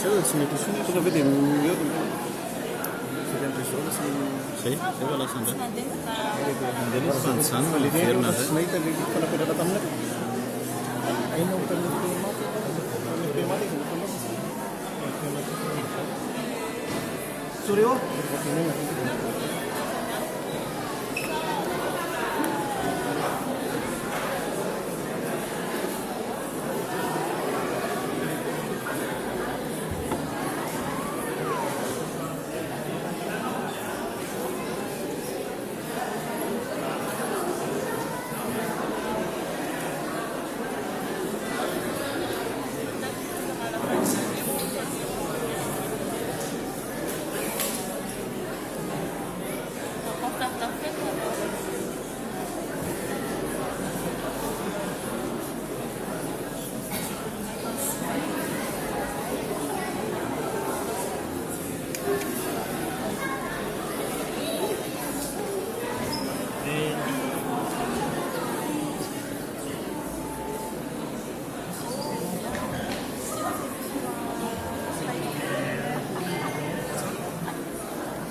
Quello si mette su, cosa vede? Io sempre solo si... Sì, sì, quella sente. Delle stanzano, le ferme. Smetta che quella per la tamna. E non per le premate che fanno. Suryo?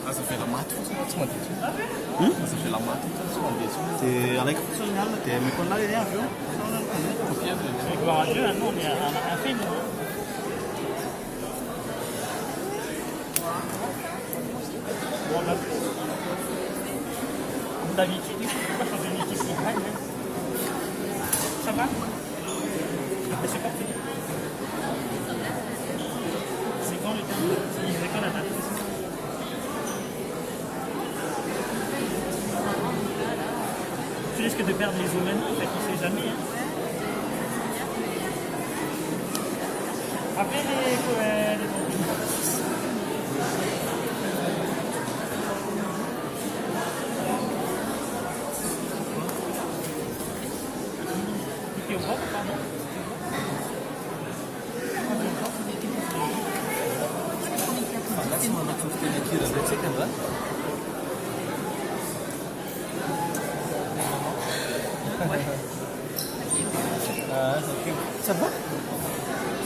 Aza vela maty fotsiny tsy mandeha aza vela maty fotsiny tsy mandeha dia alaiky fotsiny ny alina dia meko an'azy any avy eo Gloire à Dieu, nous on est un film. Bon, comme d'habitude, il faut pas changer une équipe qui gagne. Ça va? C'est parti. C'est quand le temps? C'est quand la date? Tu risques de perdre les eaux maintenant, en fait, on ne sait jamais. Hein. Après les tu es au bord, pardon? Là, si on a trouvé des kills avec cette caméra. Ça va?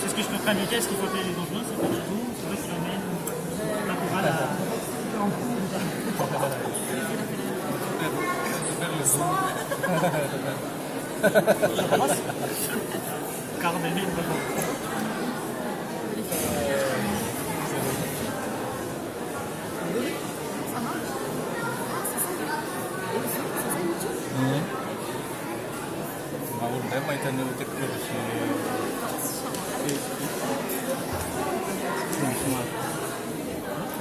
C'est ce que je peux indiquer, est-ce qu'il faut appeler les dangereux? C'est pas du tout, c'est vrai qu'il emmène la chorale à... Ça commence? Quart de mille, Mai tănă uite că și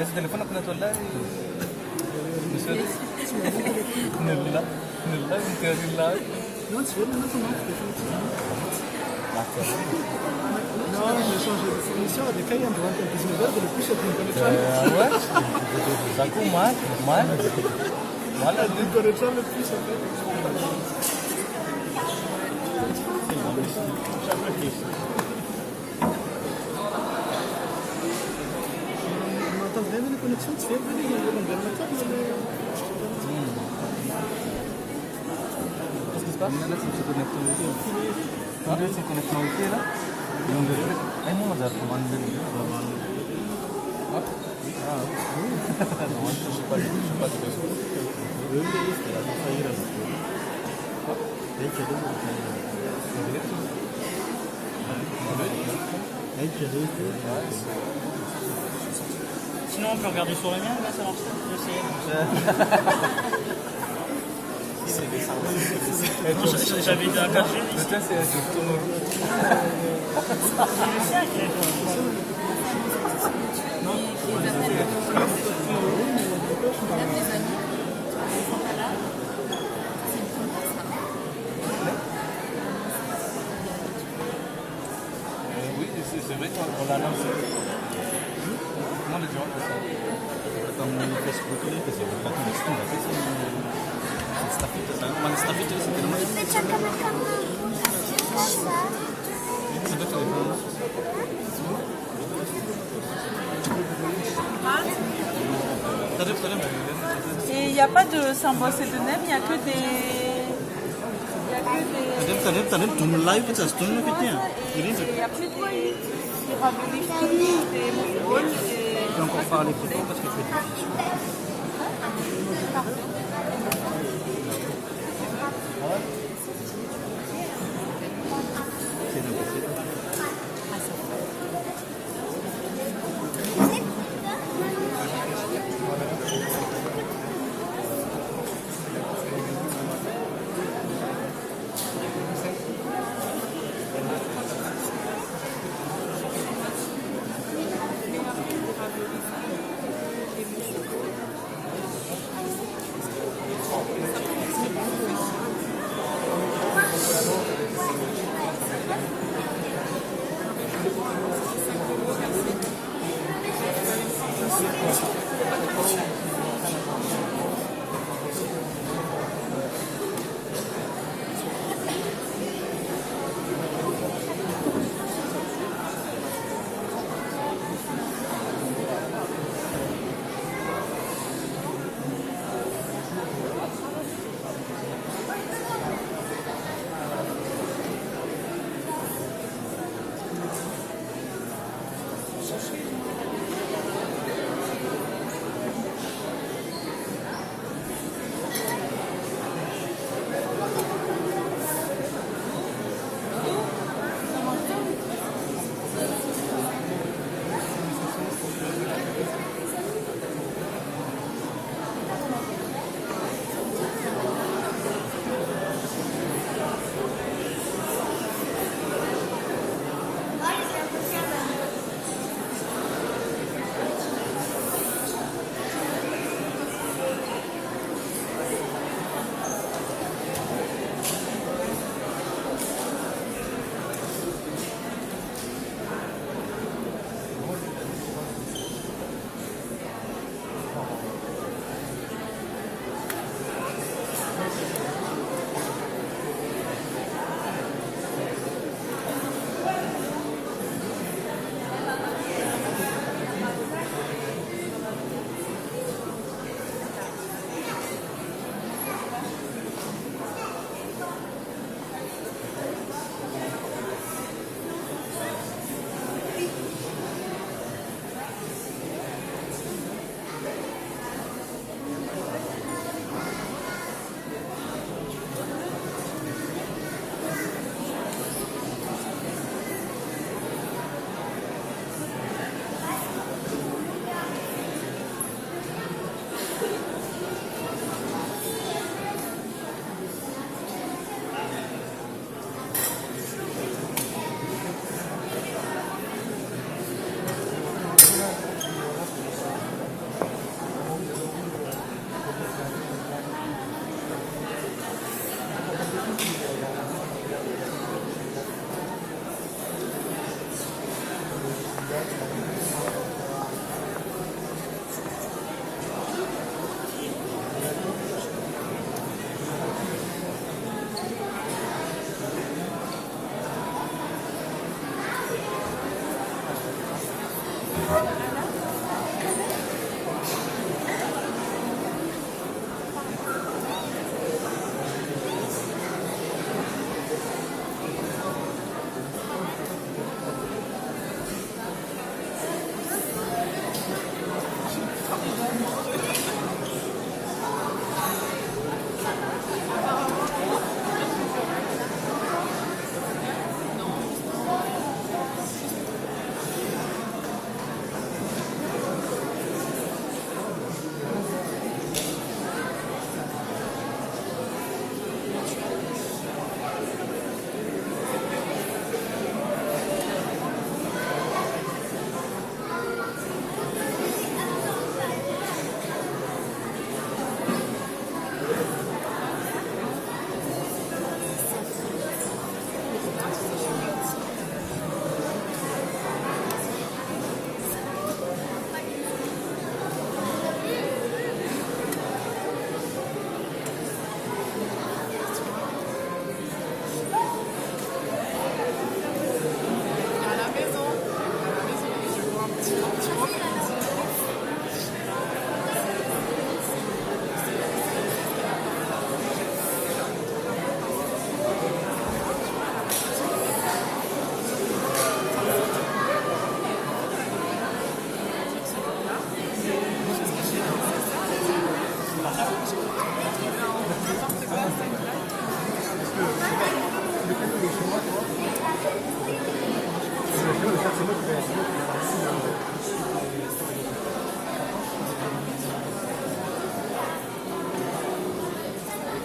Esse telefone quando tu lá nella interilla Non, tu veux le mettre en non, j'ai changé de fournisseur avec qui on doit un business de le plus sur une connexion. Ouais. Ça coûte mal. Voilà, une connexion le plus en fait. On entend vraiment les connexions, tu fais venir le qu'est-ce qui se passe? Là, c'est connecté au wifi. C'est connecté au wifi là. Et on devrait... Ah, moi, j'ai trouvé un peu. Hop. Ah, oui. Non, je sais pas. Oui, c'est la faillite là. Hop. Et il y a deux Sinon, on peut regarder sur le mien, là, ça marche. J'essayais. J'avais été attaché. Le tien, c'est tout nouveau. C'est le sien qui est. Non, Oui, c'est vrai qu'on l'a lancé. Comment les gens font ça? Comme Facebook, c'est pas tout le temps. Man stafite c'est tellement. C'est de téléphone. Et il n'y a pas de symbole et de nem, il n'y a que des... Il y a que des... T'as même ton live, ça se tourne le pété. Il y a plus de voyous. petits raviolis frites, des moufles et... Je peux encore parler plus tard parce que je fais du fichu. C'est bien passé.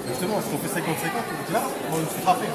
Justement, si on fait 50-50, là, on va se frapper.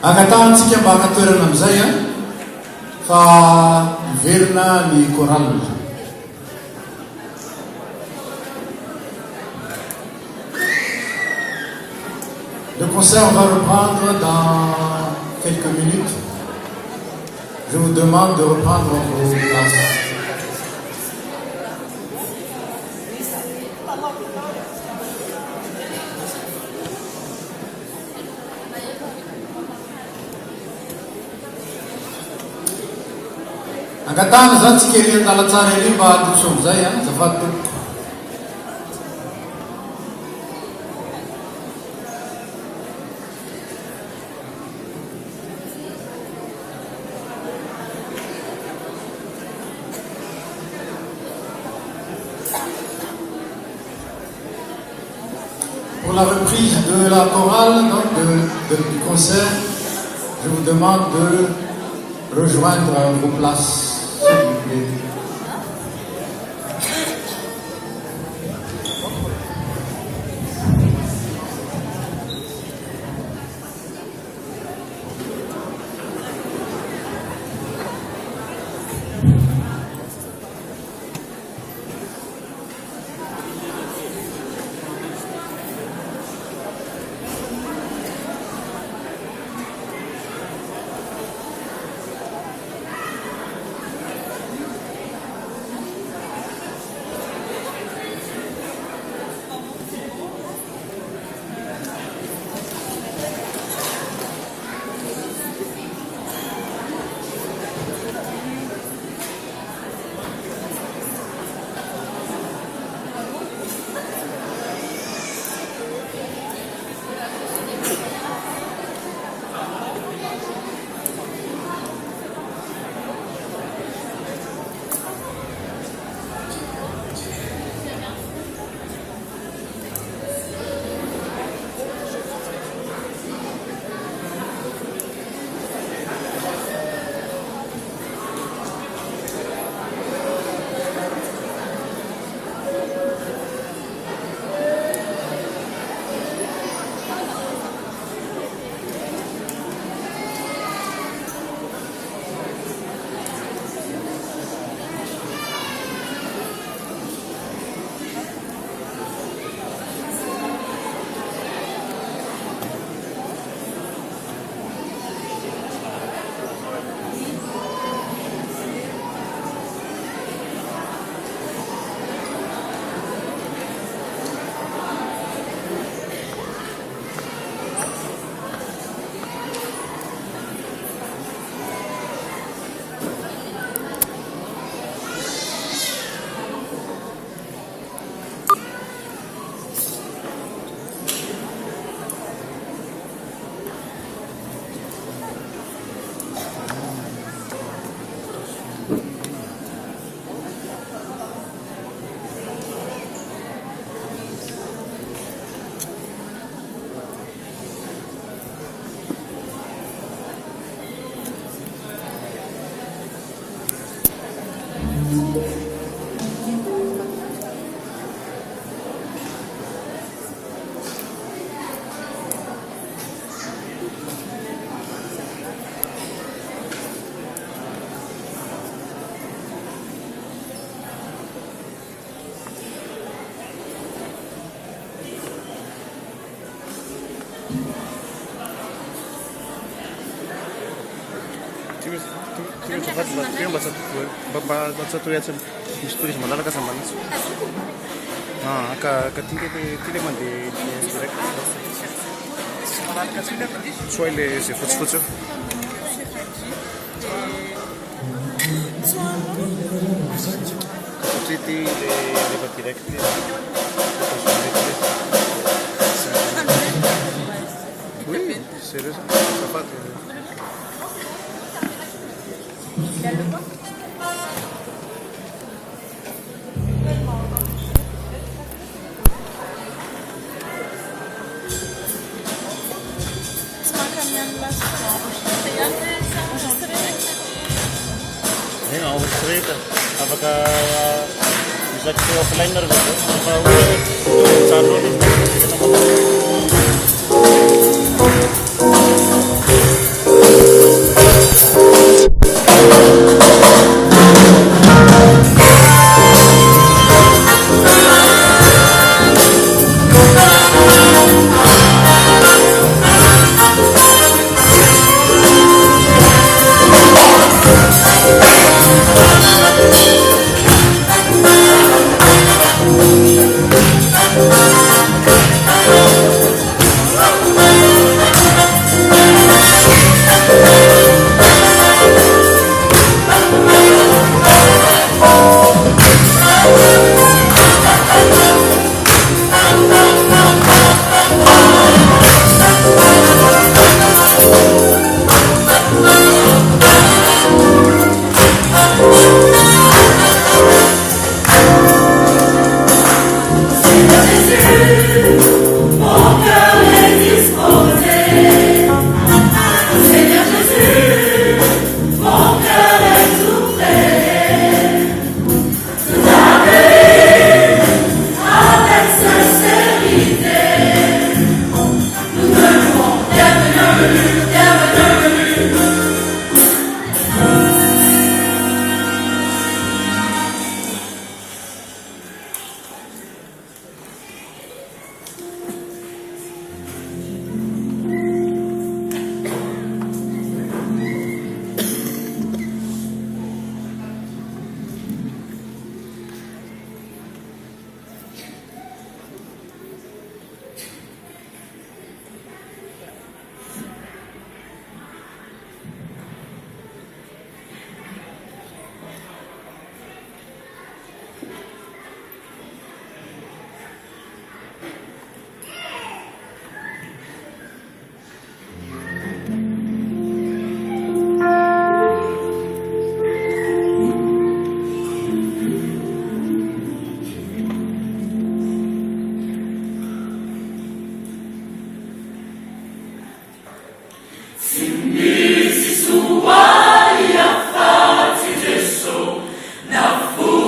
Akatantsika mba akatoerana amizay fa iverina ny chorale. Le concert va reprendre dans quelques minutes. Je vous demande de reprendre vos places. Angatana zany tsika ery andalatsara ery mba aloso amizay azafady tompoko. Pour la reprise de la chorale, donc du concert, je vous demande de rejoindre vos places, s'il vous plaît. baca tuh ya tulis mana ka sama nasu ka tile mandi direct soile se futsfutsu City de direct oui c'est ça pas apakah bisa ke offline gitu atau calo Oh Na fuga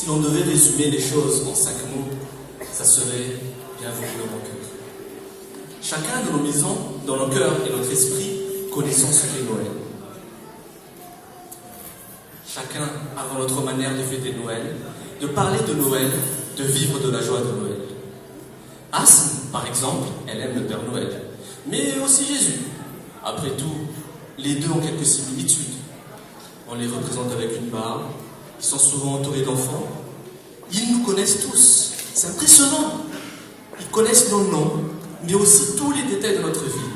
Si l'on devait résumer les choses en 5 mots, ça serait bienvenue dans mon cœur. Chacun de nos maisons, dans nos cœurs et notre esprit, connaissons ce qu'est Noël. Chacun avons notre manière de fêter Noël, de parler de Noël, de vivre de la joie de Noël. Asne, par exemple, elle aime le Père Noël, mais aussi Jésus. Après tout, les deux ont quelques similitudes. On les représente avec une barbe, ils sont souvent entourés d'enfants. Ils nous connaissent tous. C'est impressionnant. Ils connaissent nos noms, mais aussi tous les détails de notre vie.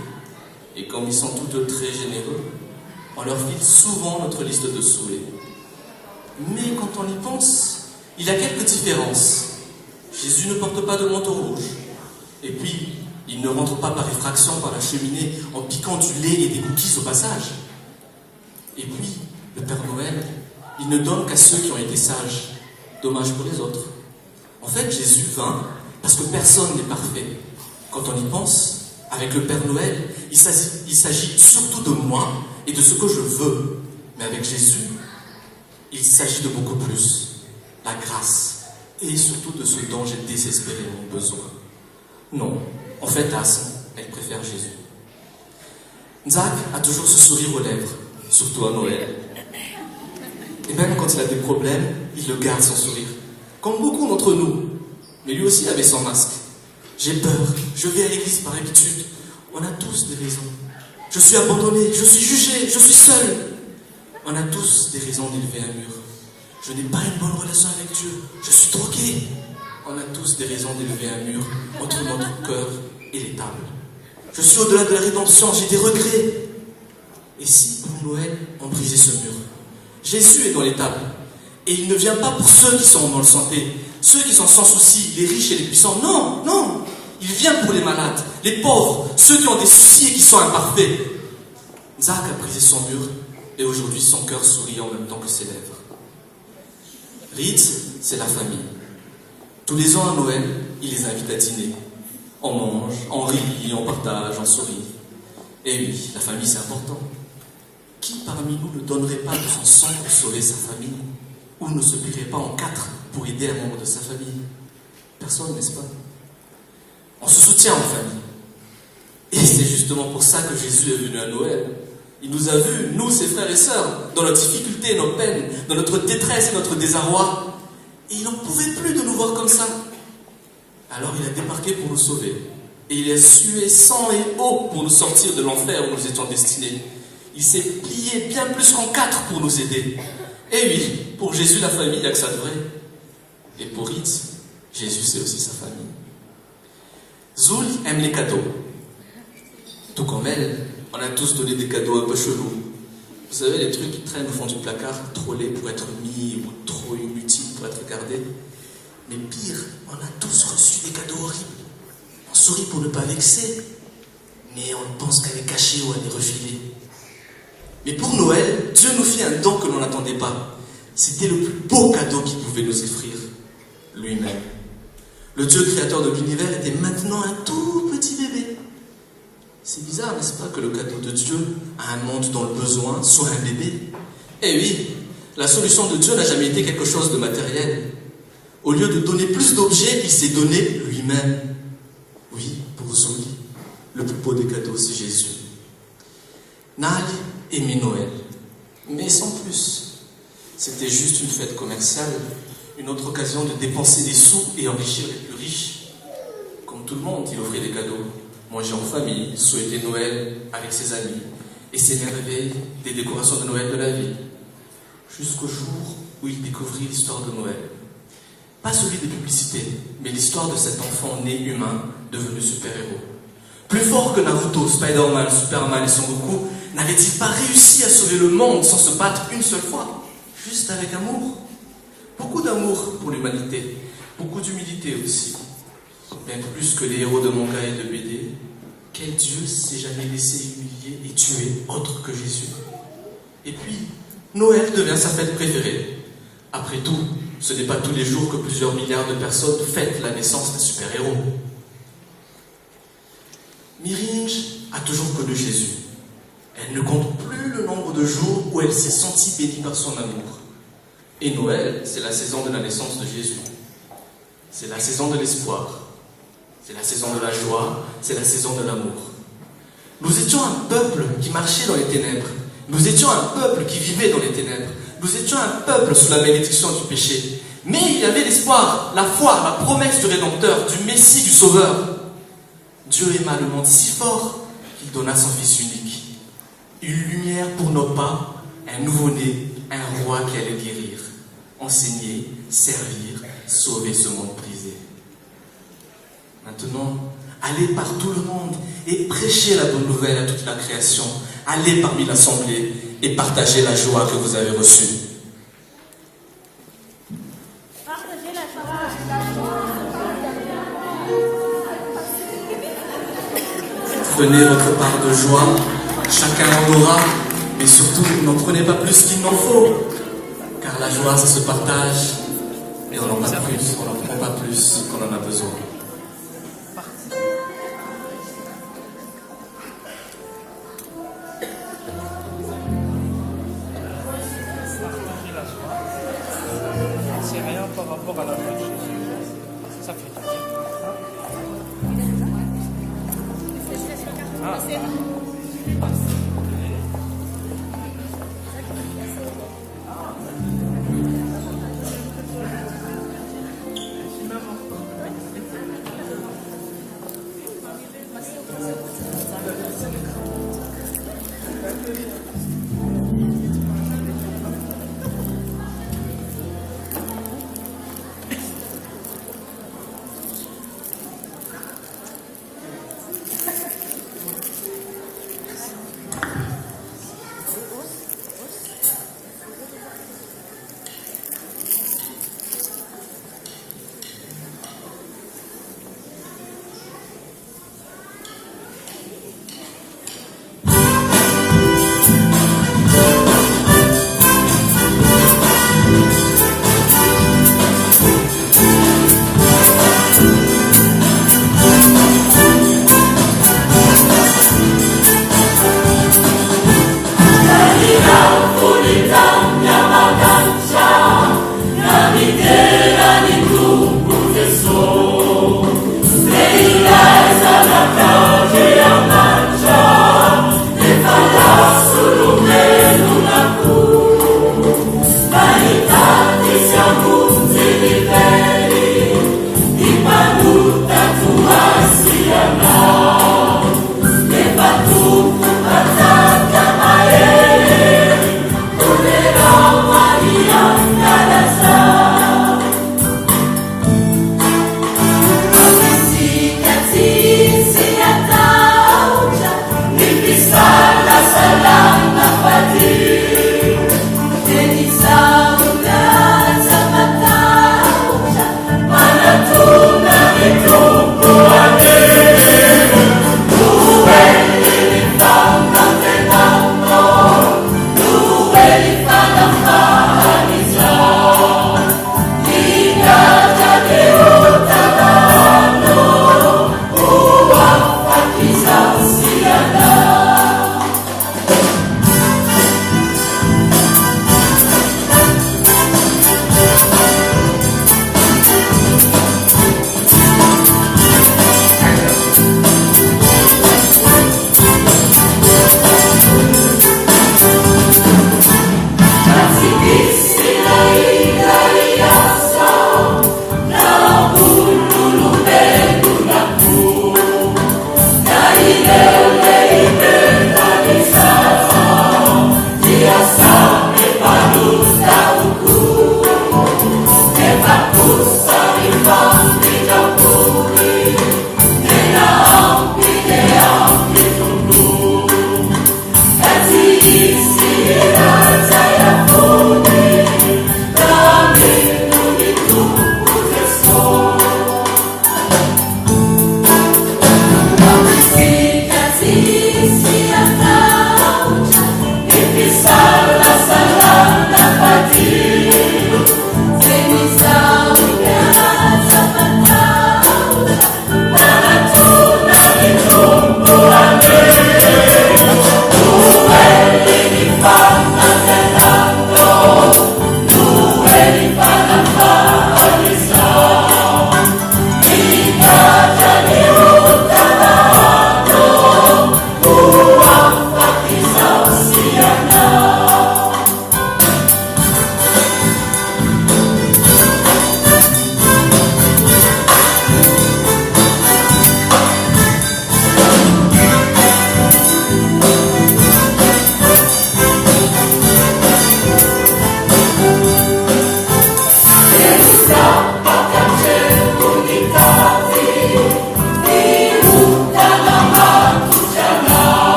Et comme ils sont tous deux très généreux, on leur file souvent notre liste de souhaits. Mais quand on y pense, il y a quelques différences. Jésus ne porte pas de manteau rouge. Et puis, il ne rentre pas par effraction par la cheminée en piquant du lait et des cookies au passage. Et puis, le Père Noël, il ne donne qu'à ceux qui ont été sages. Dommage pour les autres. En fait, Jésus vint parce que personne n'est parfait. Quand on y pense, avec le Père Noël, il s'agit surtout de moi et de ce que je veux. Mais avec Jésus, il s'agit de beaucoup plus. La grâce et surtout de ce dont j'ai désespérément besoin. Non, en fait, Asne, elle préfère Jésus. Nzak a toujours ce sourire aux lèvres, surtout à Noël. Et même quand il a des problèmes, il le garde son sourire. Comme beaucoup d'entre nous. Mais lui aussi avait son masque. J'ai peur, je vais à l'église par habitude. On a tous des raisons. Je suis abandonné, je suis jugé, je suis seul. On a tous des raisons d'élever un mur. Je n'ai pas une bonne relation avec Dieu, je suis drogué. On a tous des raisons d'élever un mur entre notre cœur et les tables. Je suis au-delà de la rédemption, j'ai des regrets. Et si pour Noël, on brisait ce mur? Jésus est dans les tables. Et il ne vient pas pour ceux qui sont en bonne santé, ceux qui sont sans souci, les riches et les puissants. Non, non. Il vient pour les malades, les pauvres, ceux qui ont des soucis et qui sont imparfaits. Zach a brisé son mur et aujourd'hui son cœur sourit en même temps que ses lèvres. Ritz, c'est la famille. Tous les ans à Noël, il les invite à dîner. On mange, on rit, on partage, on sourit. Et oui, la famille c'est important. Qui parmi nous ne donnerait pas de son sang pour sauver sa famille? Ou ne se plierait pas en quatre pour aider un membre de sa famille? Personne, n'est-ce pas? On se soutient en famille. Et c'est justement pour ça que Jésus est venu à Noël. Il nous a vus, nous, ses frères et sœurs, dans nos difficultés et nos peines, dans notre détresse et notre désarroi. Et il n'en pouvait plus de nous voir comme ça. Alors il a débarqué pour nous sauver. Et il a sué sang et eau pour nous sortir de l'enfer où nous étions destinés. Il s'est plié bien plus qu'en quatre pour nous aider. Et oui, pour Jésus, la famille, il n'y a que ça de vrai. Et pour Ritz, Jésus, c'est aussi sa famille. Zoul aime les cadeaux. Tout comme elle, on a tous donné des cadeaux un peu chelous. Vous savez, les trucs qui traînent au fond du placard, trop laids pour être mis ou trop inutiles pour être gardés. Mais pire, on a tous reçu des cadeaux horribles. On sourit pour ne pas vexer, mais on pense qu'à les cacher ou à les refiler. Mais pour Noël, Dieu nous fit un don que l'on n'attendait pas. C'était le plus beau cadeau qu'il pouvait nous offrir, lui-même. Le Dieu créateur de l'univers était maintenant un tout petit bébé. C'est bizarre, n'est-ce pas, que le cadeau de Dieu à un monde dans le besoin soit un bébé? Eh oui, la solution de Dieu n'a jamais été quelque chose de matériel. Au lieu de donner plus d'objets, il s'est donné lui-même. Oui, pour Zouli, le plus beau des cadeaux, c'est Jésus. Nali aimait Noël, mais sans plus. C'était juste une fête commerciale, une autre occasion de dépenser des sous et enrichir les plus riches. Comme tout le monde, il offrait des cadeaux. Manger en famille, souhaiter Noël avec ses amis et s'émerveiller des décorations de Noël de la ville. Jusqu'au jour où il découvrit l'histoire de Noël. Pas celui des publicités, mais l'histoire de cet enfant né humain devenu super-héros. Plus fort que Naruto, Spider-Man, Superman et Son Goku, n'avait-il pas réussi à sauver le monde sans se battre une seule fois? Juste avec amour. Beaucoup d'amour pour l'humanité, beaucoup d'humilité aussi. Bien plus que les héros de manga et de BD, quel Dieu s'est jamais laissé humilier et tuer autre que Jésus? Et puis, Noël devient sa fête préférée. Après tout, ce n'est pas tous les jours que plusieurs milliards de personnes fêtent la naissance d'un super-héros. Miringe a toujours connu Jésus. Elle ne compte plus le nombre de jours où elle s'est sentie bénie par son amour. Et Noël, c'est la saison de la naissance de Jésus. C'est la saison de l'espoir. C'est la saison de la joie. C'est la saison de l'amour. Nous étions un peuple qui marchait dans les ténèbres. Nous étions un peuple qui vivait dans les ténèbres. Nous étions un peuple sous la malédiction du péché. Mais il y avait l'espoir, la foi, la promesse du Rédempteur, du Messie, du Sauveur. Dieu aima le monde si fort qu'il donna son Fils unique. Une lumière pour nos pas, un nouveau-né, un roi qui allait guérir, enseigner, servir, sauver ce monde brisé. Maintenant, allez par tout le monde et prêchez la bonne nouvelle à toute la création. Allez parmi l'assemblée et partagez la joie que vous avez reçue. Partagez la joie. Prenez votre part de joie, chacun en aura, mais surtout n'en prenez pas plus qu'il n'en faut, car la joie ça se partage et on n'en prend pas plus qu'on en a besoin. C'est rien par rapport à la joie de Jésus. Ça fait plaisir.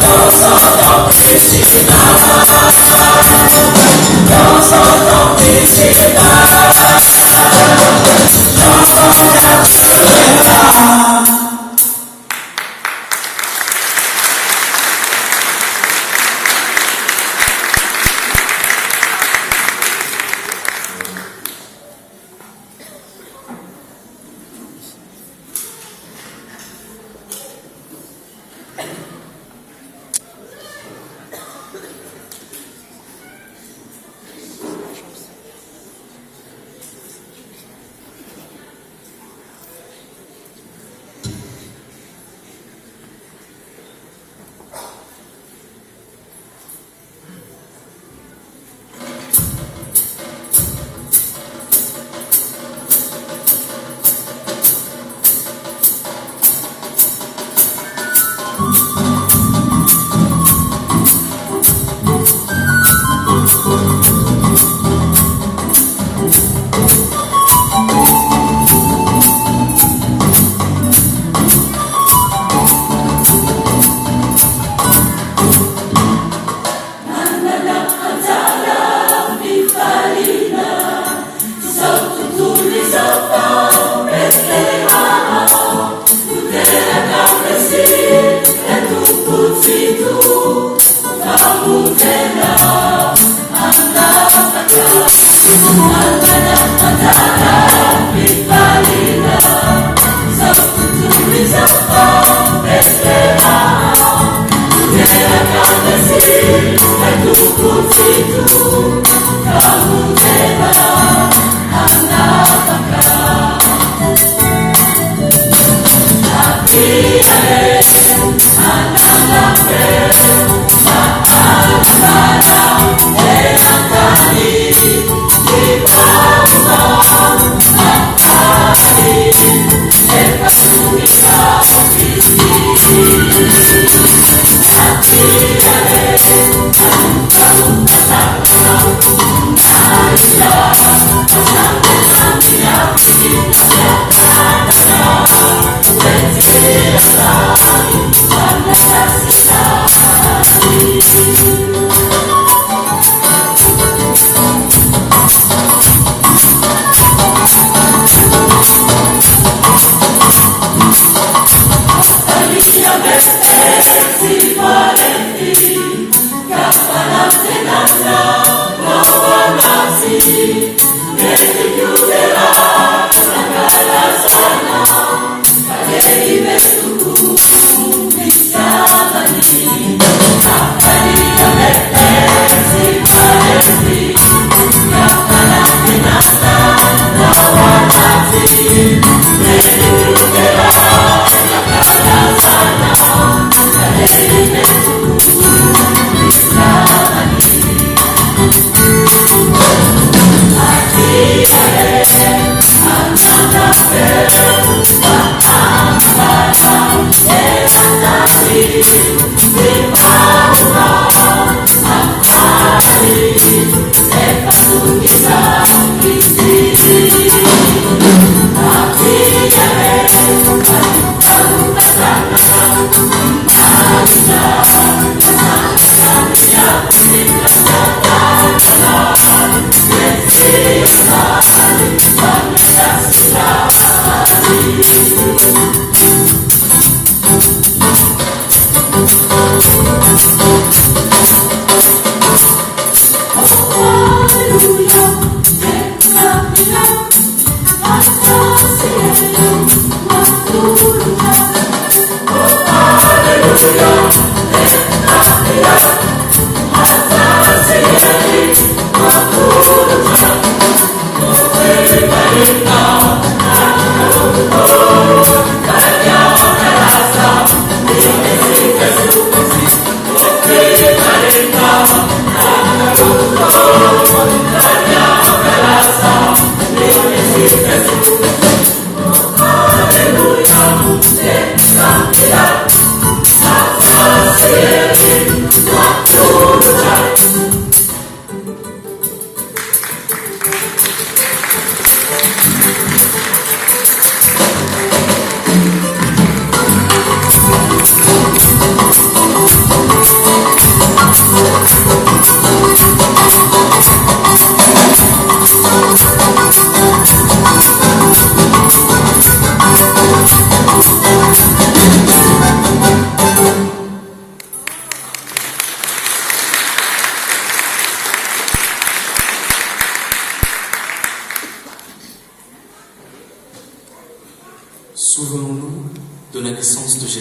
Dans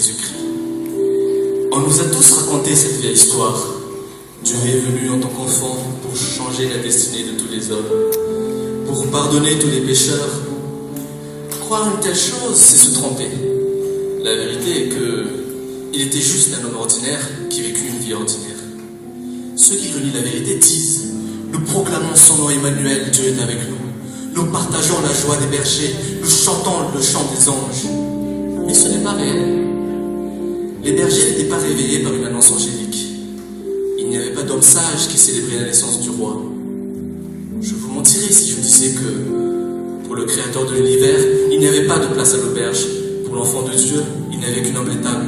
Jésus-Christ. On nous a tous raconté cette vieille histoire. Dieu est venu en tant qu'enfant pour changer la destinée de tous les hommes, pour pardonner tous les pécheurs. Croire une telle chose, c'est se tromper. La vérité est que il était juste un homme ordinaire qui vécut une vie ordinaire. Ceux qui relient la vérité disent: nous proclamons son nom Emmanuel, Dieu est avec nous. Nous partageons la joie des bergers, nous chantons le chant des anges. Mais ce n'est pas réel. Les bergers n'étaient pas réveillés par une annonce angélique. Il n'y avait pas d'homme sage qui célébrait la naissance du roi. Je vous mentirais si je disais que, pour le Créateur de l'univers, il n'y avait pas de place à l'auberge. Pour l'enfant de Dieu, il n'y avait qu'une humble table.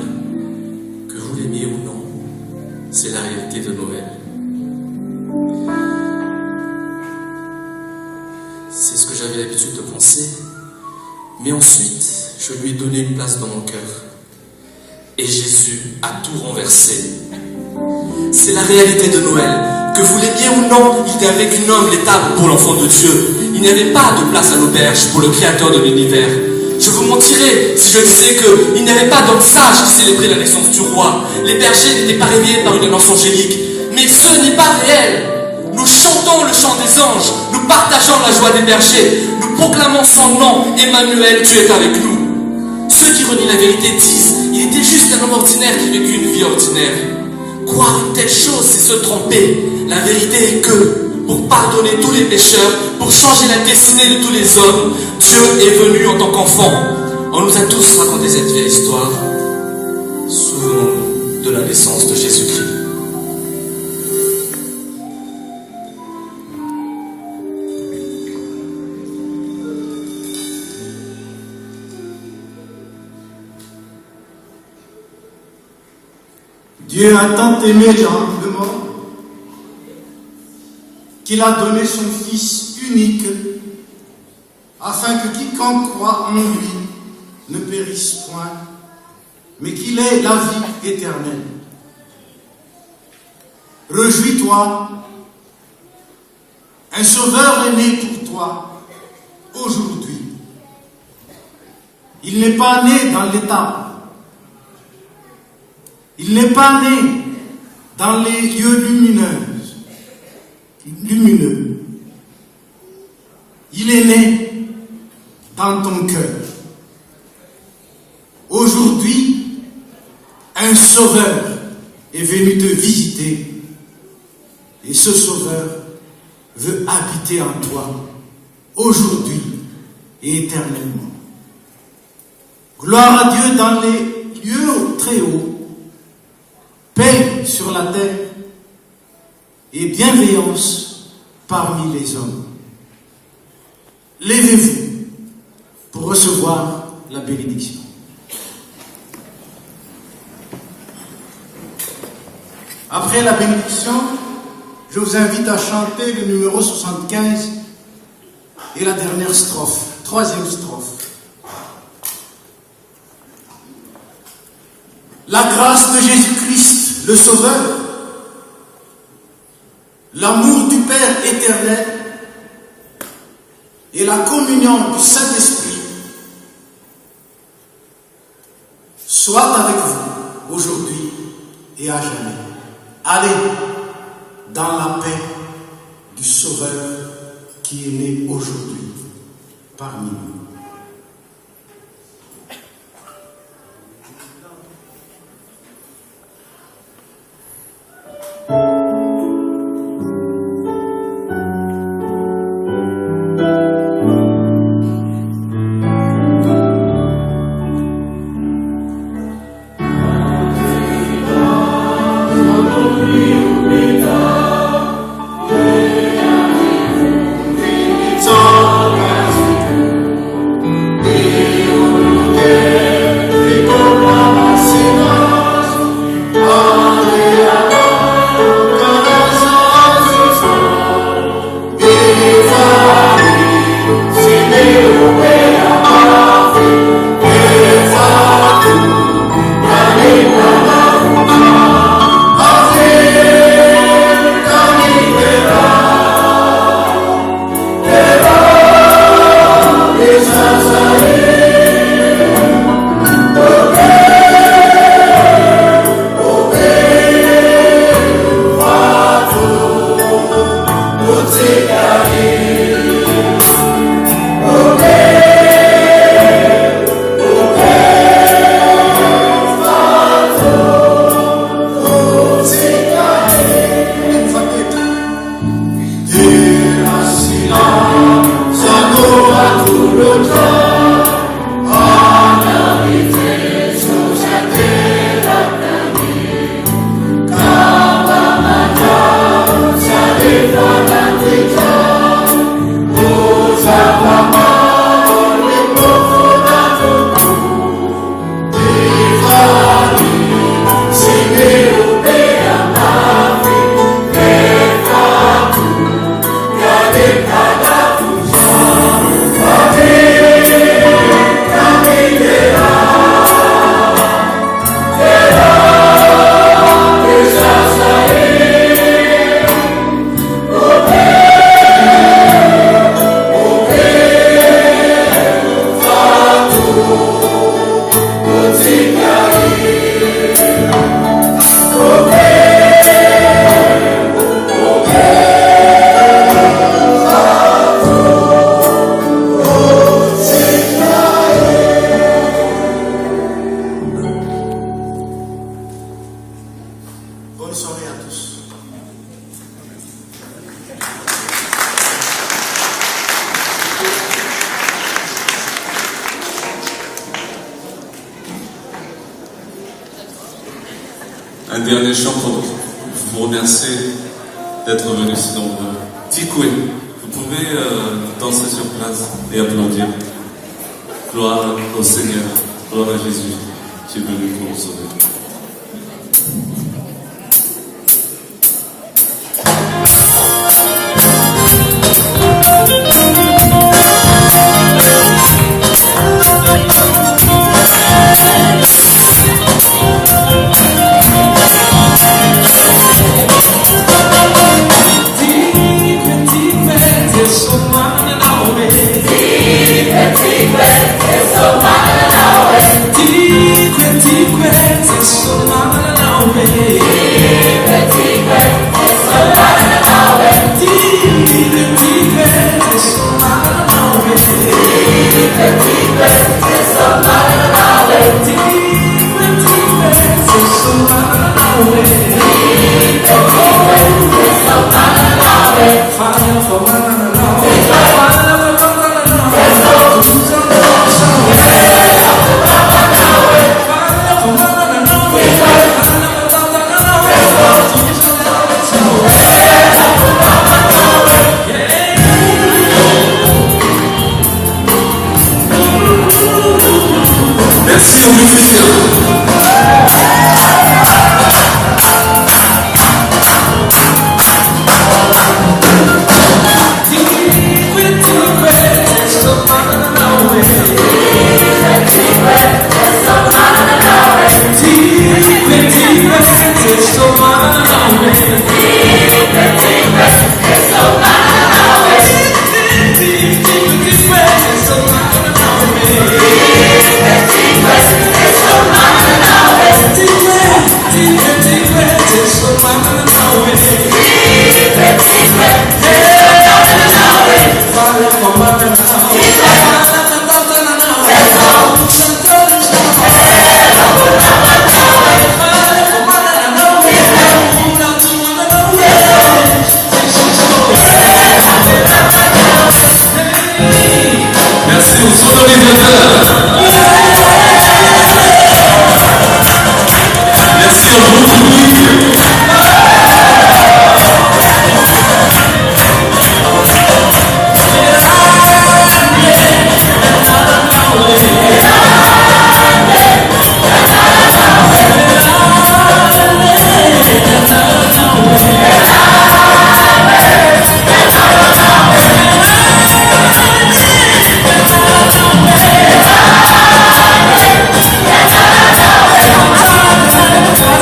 Que vous l'aimiez ou non, c'est la réalité de Noël. C'est ce que j'avais l'habitude de penser. Mais ensuite, je lui ai donné une place dans mon cœur. Et Jésus a tout renversé. C'est la réalité de Noël. Que vous l'aimiez ou non, il n'y avait qu'une humble table pour l'enfant de Dieu. Il n'y avait pas de place à l'auberge pour le Créateur de l'univers. Je vous mentirais si je disais qu'il n'y avait pas d'homme sage qui célébrait la naissance du roi. Les bergers n'étaient pas réveillés par une annonce angélique. Mais ce n'est pas réel. Nous chantons le chant des anges. Nous partageons la joie des bergers. Nous proclamons son nom. Emmanuel, Dieu est avec nous. Ceux qui renient la vérité disent: il était juste un homme ordinaire qui vécut une vie ordinaire. Croire une telle chose, c'est se tromper. La vérité est que, pour pardonner tous les pécheurs, pour changer la destinée de tous les hommes, Dieu est venu en tant qu'enfant. On nous a tous raconté cette vieille histoire. Souvenons-nous de la naissance de Jésus-Christ. Dieu a tant aimé le monde qu'il a donné son Fils unique afin que quiconque croit en lui ne périsse point, mais qu'il ait la vie éternelle. Réjouis-toi, un sauveur est né pour toi aujourd'hui. Il n'est pas né dans l'étable. Il n'est pas né dans les lieux lumineux. Il est né dans ton cœur. Aujourd'hui, un sauveur est venu te visiter et ce sauveur veut habiter en toi aujourd'hui et éternellement. Gloire à Dieu dans les lieux très hauts, paix sur la terre et bienveillance parmi les hommes. Levez-vous pour recevoir la bénédiction. Après la bénédiction, je vous invite à chanter le numéro 75 et la dernière strophe, troisième strophe. La grâce de Jésus-Christ, le Sauveur, l'amour du Père éternel et la communion du Saint-Esprit soient avec vous aujourd'hui et à jamais. Allez dans la paix du Sauveur qui est né aujourd'hui parmi nous. Ave un dernier chant pour vous remercier d'être venu si nombreux. Tikwe, vous pouvez danser sur place et applaudir. Gloire au Seigneur, gloire à Jésus qui est venu pour nous sauver.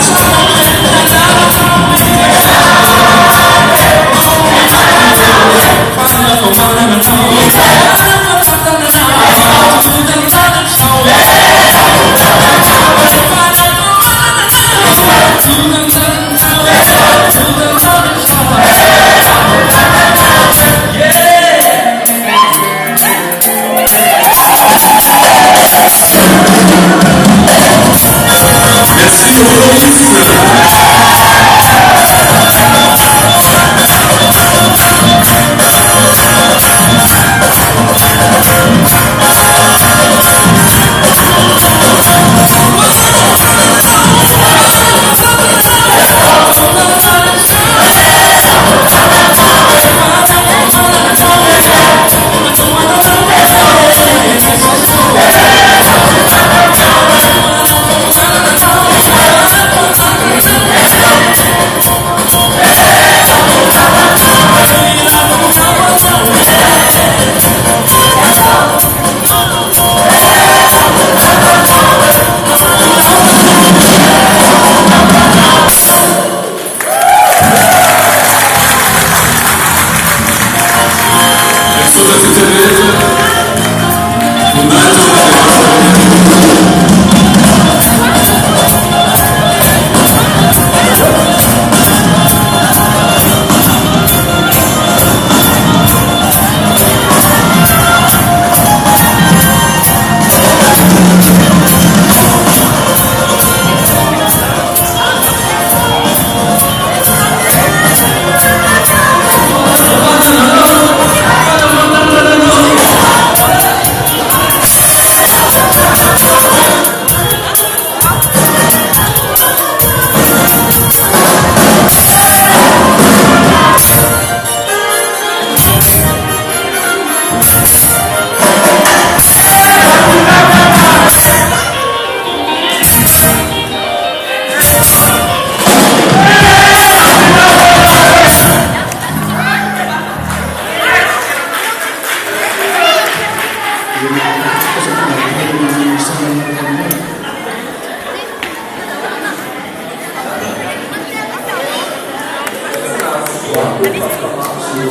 Let's go.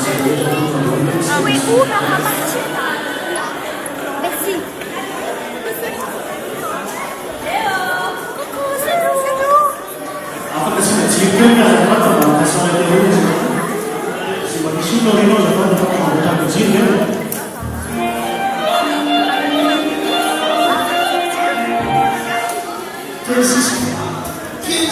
Ah oui, où va repartir? Merci. Coucou, c'est nous. Apa kasi nag-chicken ka sa mga tama kasi may tinulong si Magisino Rino sa mga tama nag-chicken. Quem